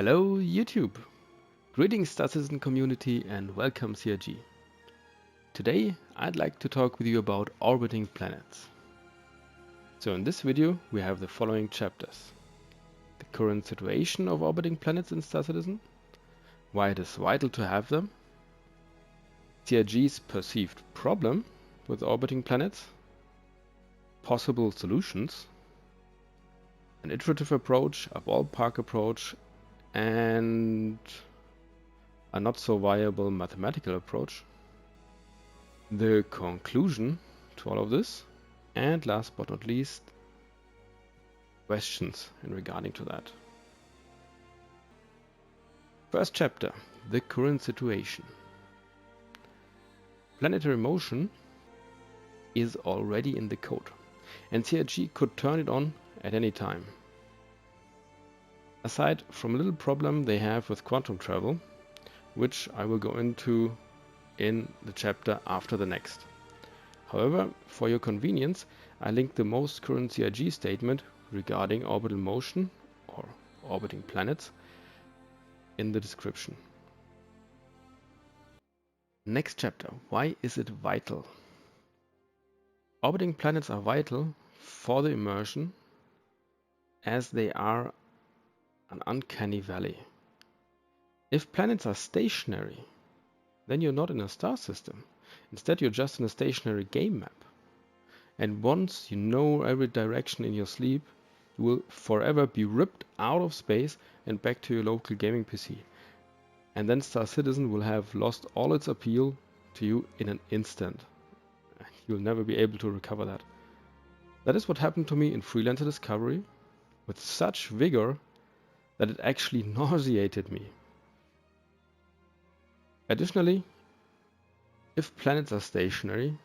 Hello YouTube! Greetings StarCitizen community and welcome CRG. Today I'd like to talk with you about orbiting planets. So in this video we have the following chapters. The current situation of orbiting planets in StarCitizen, why it is vital to have them, CRG's perceived problem with orbiting planets, possible solutions, an iterative approach, a ballpark approach, and a not so viable mathematical approach, the conclusion to all of this, and last but not least, questions in regarding to that. First chapter, the current situation. Planetary motion is already in the code, and CRG could turn it on at any time. Aside from a little problem they have with quantum travel, which I will go into in the chapter after the next. However, for your convenience, I linked the most current CRG statement regarding orbital motion or orbiting planets in the description. Next chapter, why is it vital? Orbiting planets are vital for the immersion as they are an uncanny valley. If planets are stationary, then you're not in a star system. Instead, you're just in a stationary game map. And once you know every direction in your sleep, you will forever be ripped out of space and back to your local gaming PC. And then StarCitizen will have lost all its appeal to you in an instant. You'll never be able to recover that. That is what happened to me in Freelancer Discovery with such vigor that it actually nauseated me. Additionally, if planets are stationary,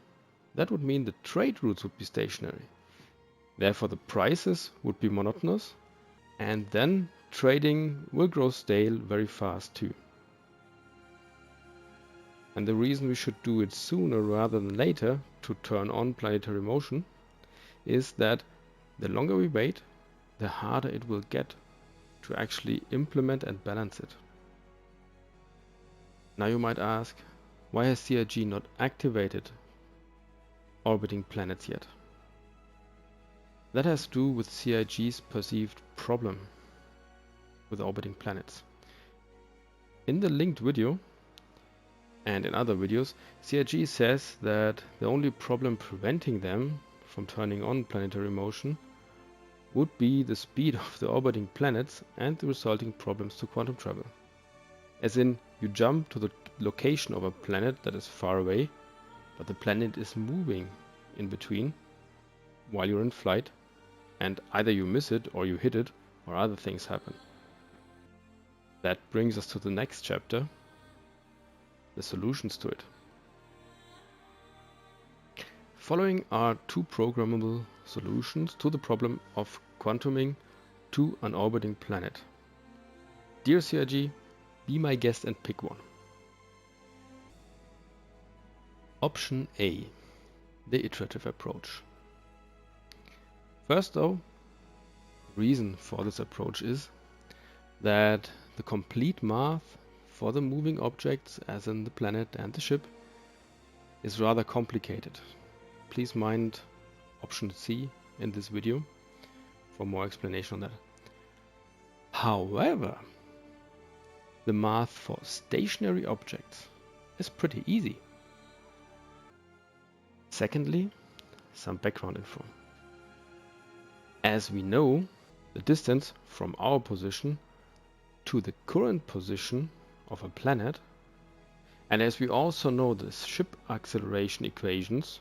that would mean the trade routes would be stationary. Therefore the prices would be monotonous, and then trading will grow stale very fast too. And the reason we should do it sooner rather than later to turn on planetary motion is that the longer we wait, the harder it will get to actually implement and balance it. Now you might ask, why has CRG not activated orbiting planets yet? That has to do with CRG's perceived problem with orbiting planets. In the linked video and in other videos, CRG says that the only problem preventing them from turning on planetary motion would be the speed of the orbiting planets and the resulting problems to quantum travel. As in, you jump to the location of a planet that is far away, but the planet is moving in between while you're in flight, and either you miss it or you hit it or other things happen. That brings us to the next chapter, the solutions to it. Following are two programmable solutions to the problem of quantuming to an orbiting planet. Dear CRG, be my guest and pick one. Option A, the iterative approach. First though, the reason for this approach is that the complete math for the moving objects, as in the planet and the ship, is rather complicated. Please mind option C in this video for more explanation on that. However, the math for stationary objects is pretty easy. Secondly, some background info. As we know, the distance from our position to the current position of a planet, and as we also know the ship acceleration equations,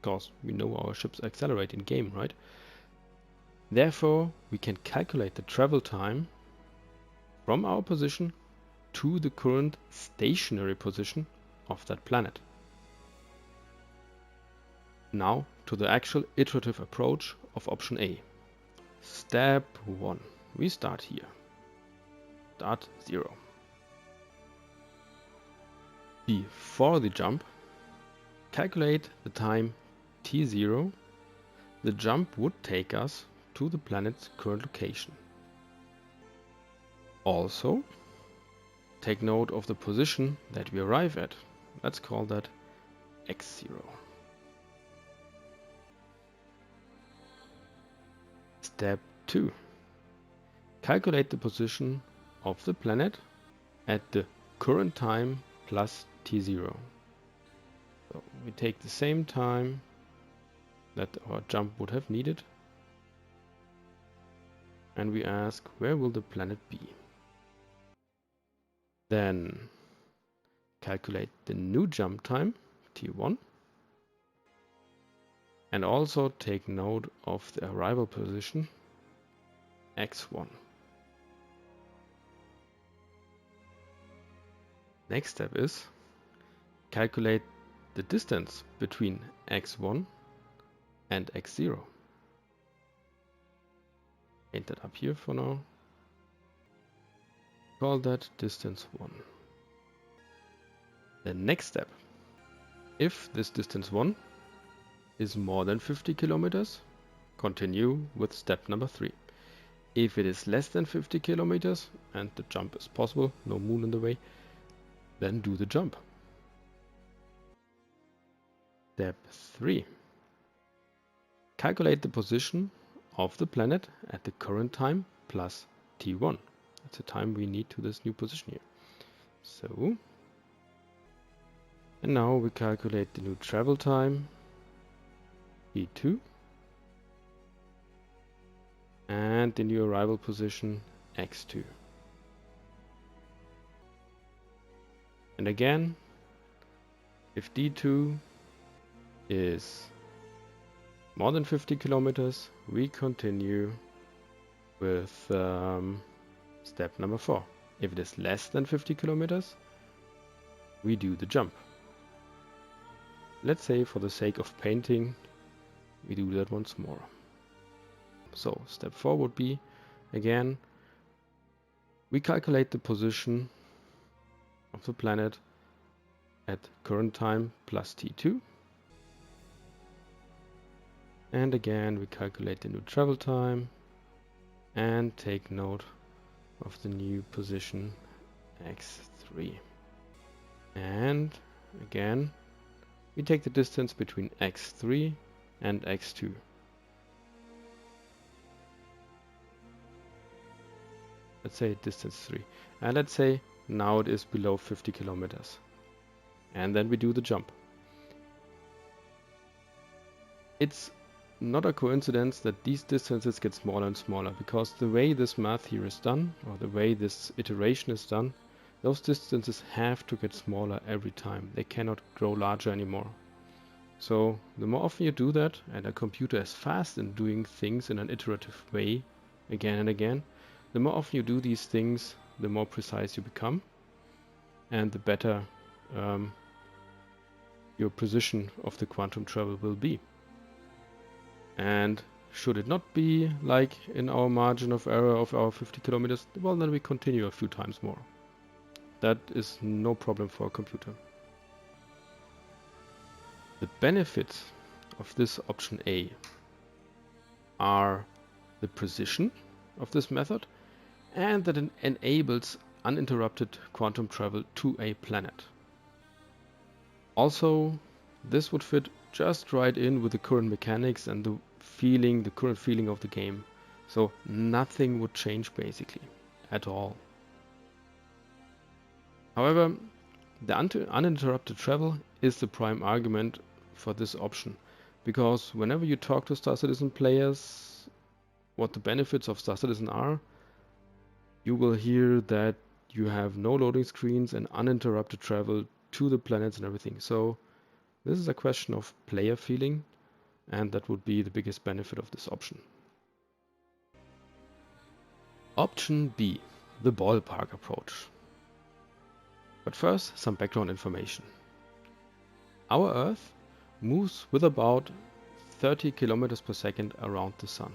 because we know our ships accelerate in game, right? Therefore, we can calculate the travel time from our position to the current stationary position of that planet. Now to the actual iterative approach of option A. Step 1. We start here. Start 0. Before the jump, calculate the time t0 the jump would take us to the planet's current location. Also, take note of the position that we arrive at. Let's call that x0. Step 2. Calculate the position of the planet at the current time plus t0. So we take the same time that our jump would have needed, and we ask, where will the planet be? Then calculate the new jump time, t1, and also take note of the arrival position, x1. Next step is calculate the distance between x1 and x0. Paint that up here for now. Call that distance 1. The next step, if this distance 1 is more than 50 kilometers, continue with step number 3. If it is less than 50 kilometers and the jump is possible, no moon in the way, then do the jump. Step 3. Calculate the position of the planet at the current time plus t1. That's the time we need to this new position here. So, and now we calculate the new travel time, t2, and the new arrival position, x2. And again, if d2 is more than 50 kilometers, we continue with step number 4. If it is less than 50 kilometers, we do the jump. Let's say for the sake of painting, we do that once more. So step 4 would be, again, we calculate the position of the planet at current time plus t2. And again, we calculate the new travel time and take note of the new position x3. And again, we take the distance between x3 and x2. Let's say distance 3. And let's say now it is below 50 kilometers. And then we do the jump. It's not a coincidence that these distances get smaller and smaller, because the way this math here is done, or the way this iteration is done, those distances have to get smaller every time. They cannot grow larger anymore. So the more often you do that, and a computer is fast in doing things in an iterative way again and again, the more often you do these things, the more precise you become, and the better your precision of the quantum travel will be. And should it not be like in our margin of error of our 50 kilometers, well, then we continue a few times more. That is no problem for a computer. The benefits of this option A are the precision of this method, and that it enables uninterrupted quantum travel to a planet. Also, this would fit just right in with the current mechanics and the current feeling of the game. So nothing would change basically at all. However, the uninterrupted travel is the prime argument for this option, because whenever you talk to StarCitizen players what the benefits of StarCitizen are, you will hear that you have no loading screens and uninterrupted travel to the planets and everything. So this is a question of player feeling, and that would be the biggest benefit of this option. Option B, the ballpark approach. But first, some background information. Our Earth moves with about 30 kilometers per second around the Sun,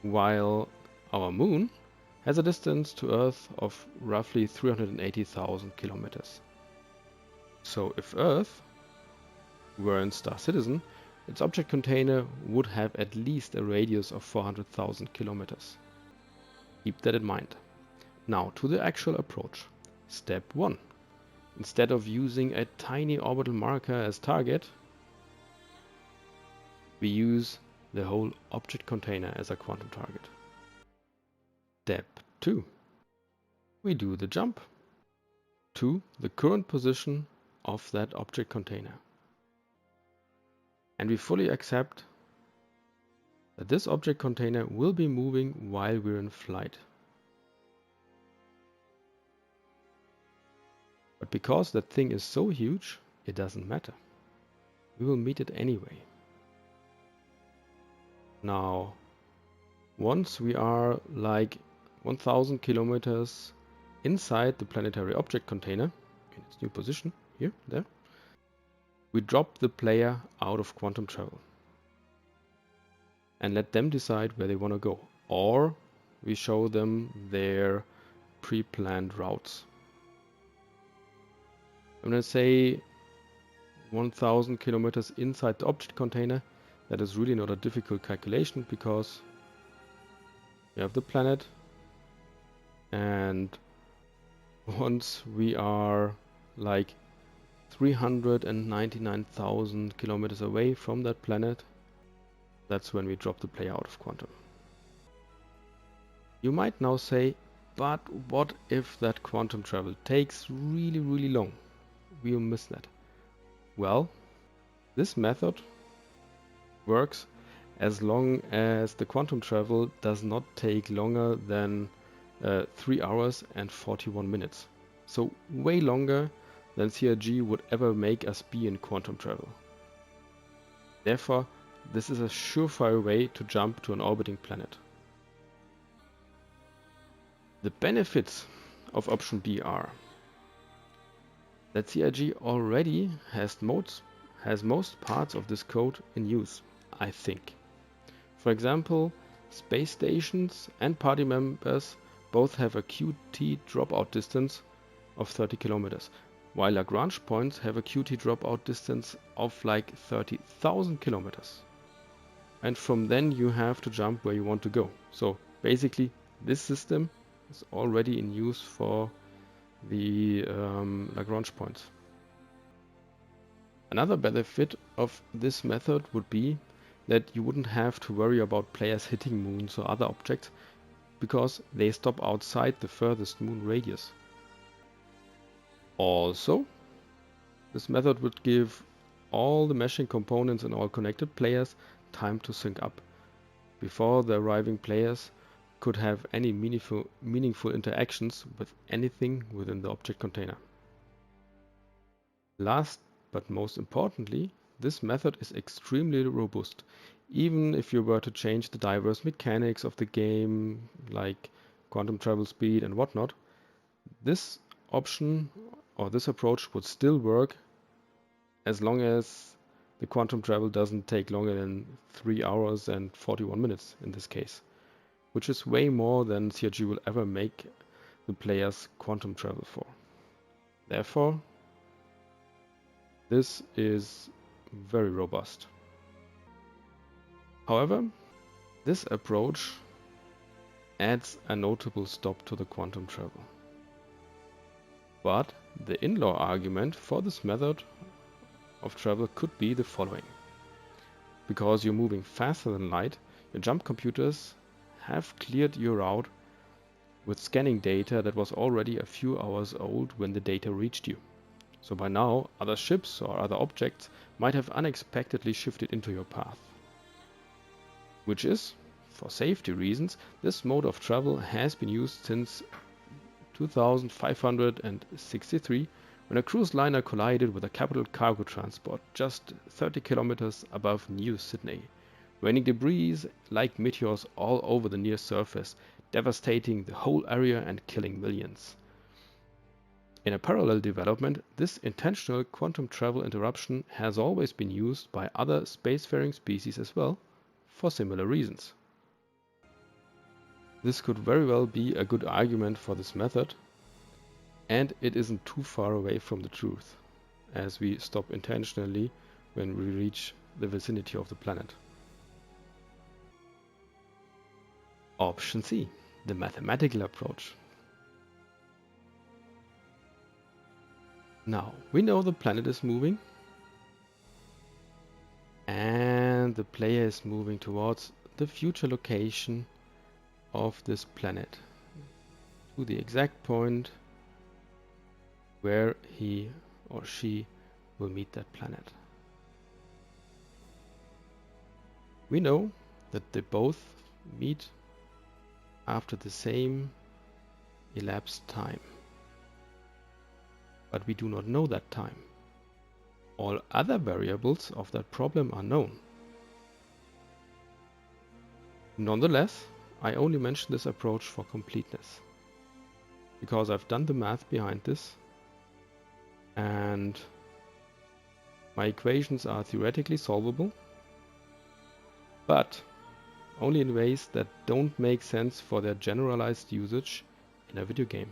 while our Moon has a distance to Earth of roughly 380,000 kilometers. So if Earth were in StarCitizen, its object container would have at least a radius of 400,000 kilometers. Keep that in mind. Now to the actual approach. Step 1. Instead of using a tiny orbital marker as target, we use the whole object container as a quantum target. Step 2. We do the jump to the current position of that object container. And we fully accept that this object container will be moving while we're in flight. But because that thing is so huge, it doesn't matter. We will meet it anyway. Now, once we are like 1000 kilometers inside the planetary object container, in its new position, here, there, we drop the player out of quantum travel and let them decide where they want to go, or we show them their pre-planned routes. I'm going to say 1000 kilometers inside the object container. That is really not a difficult calculation because we have the planet, and once we are like 399,000 kilometers away from that planet, that's when we drop the player out of quantum. You might now say, but what if that quantum travel takes really long? We'll miss that. Well, this method works as long as the quantum travel does not take longer than 3 hours and 41 minutes. So way longer than CRG would ever make us be in quantum travel. Therefore, this is a surefire way to jump to an orbiting planet. The benefits of option B are that CRG already has most parts of this code in use, I think. For example, space stations and party members both have a QT dropout distance of 30 kilometers, while Lagrange points have a QT dropout distance of like 30,000 kilometers. And from then you have to jump where you want to go. So basically this system is already in use for the Lagrange points. Another benefit of this method would be that you wouldn't have to worry about players hitting moons or other objects because they stop outside the furthest moon radius. Also, this method would give all the meshing components and all connected players time to sync up before the arriving players could have any meaningful interactions with anything within the object container. Last but most importantly, this method is extremely robust. Even if you were to change the diverse mechanics of the game, like quantum travel speed and whatnot, this option or this approach would still work as long as the quantum travel doesn't take longer than 3 hours and 41 minutes in this case, which is way more than CRG will ever make the players quantum travel for. Therefore, this is very robust. However, this approach adds a notable stop to the quantum travel. But the in-law argument for this method of travel could be the following. Because you're moving faster than light, your jump computers have cleared your route with scanning data that was already a few hours old when the data reached you. So by now, other ships or other objects might have unexpectedly shifted into your path. Which is, for safety reasons, this mode of travel has been used since 2563 when a cruise liner collided with a capital cargo transport just 30 kilometers above New Sydney, raining debris like meteors all over the near surface, devastating the whole area and killing millions. In a parallel development, this intentional quantum travel interruption has always been used by other spacefaring species as well, for similar reasons. This could very well be a good argument for this method, and it isn't too far away from the truth, as we stop intentionally when we reach the vicinity of the planet. Option C, the mathematical approach. Now, we know the planet is moving, and the player is moving towards the future location of this planet, to the exact point where he or she will meet that planet. We know that they both meet after the same elapsed time, but we do not know that time. All other variables of that problem are known. Nonetheless, I only mention this approach for completeness, because I've done the math behind this, and my equations are theoretically solvable, but only in ways that don't make sense for their generalized usage in a video game.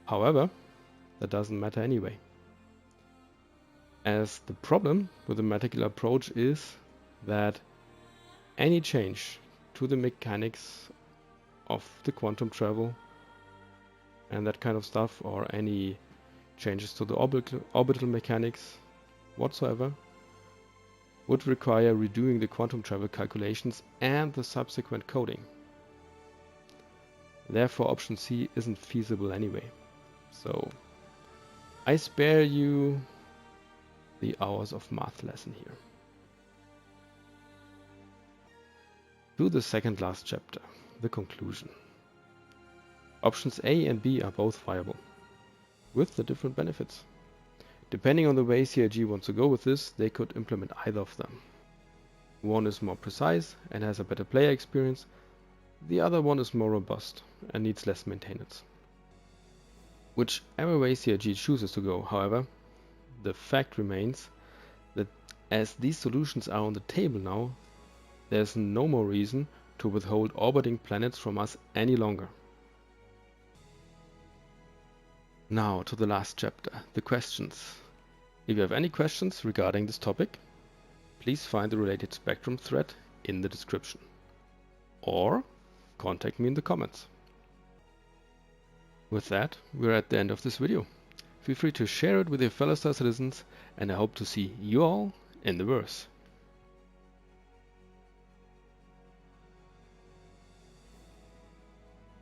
However, that doesn't matter anyway, as the problem with the mathematical approach is that any change to the mechanics of the quantum travel and that kind of stuff, or any changes to the orbital mechanics whatsoever, would require redoing the quantum travel calculations and the subsequent coding. Therefore, option C isn't feasible anyway. So I spare you the hours of math lesson here. To the second last chapter, the conclusion. Options A and B are both viable, with the different benefits. Depending on the way CIG wants to go with this, they could implement either of them. One is more precise and has a better player experience, the other one is more robust and needs less maintenance. Whichever way CIG chooses to go, however, the fact remains that as these solutions are on the table now, there's no more reason to withhold orbiting planets from us any longer. Now to the last chapter, the questions. If you have any questions regarding this topic, please find the related Spectrum thread in the description, or contact me in the comments. With that, we're at the end of this video. Feel free to share it with your fellow StarCitizens, and I hope to see you all in the verse.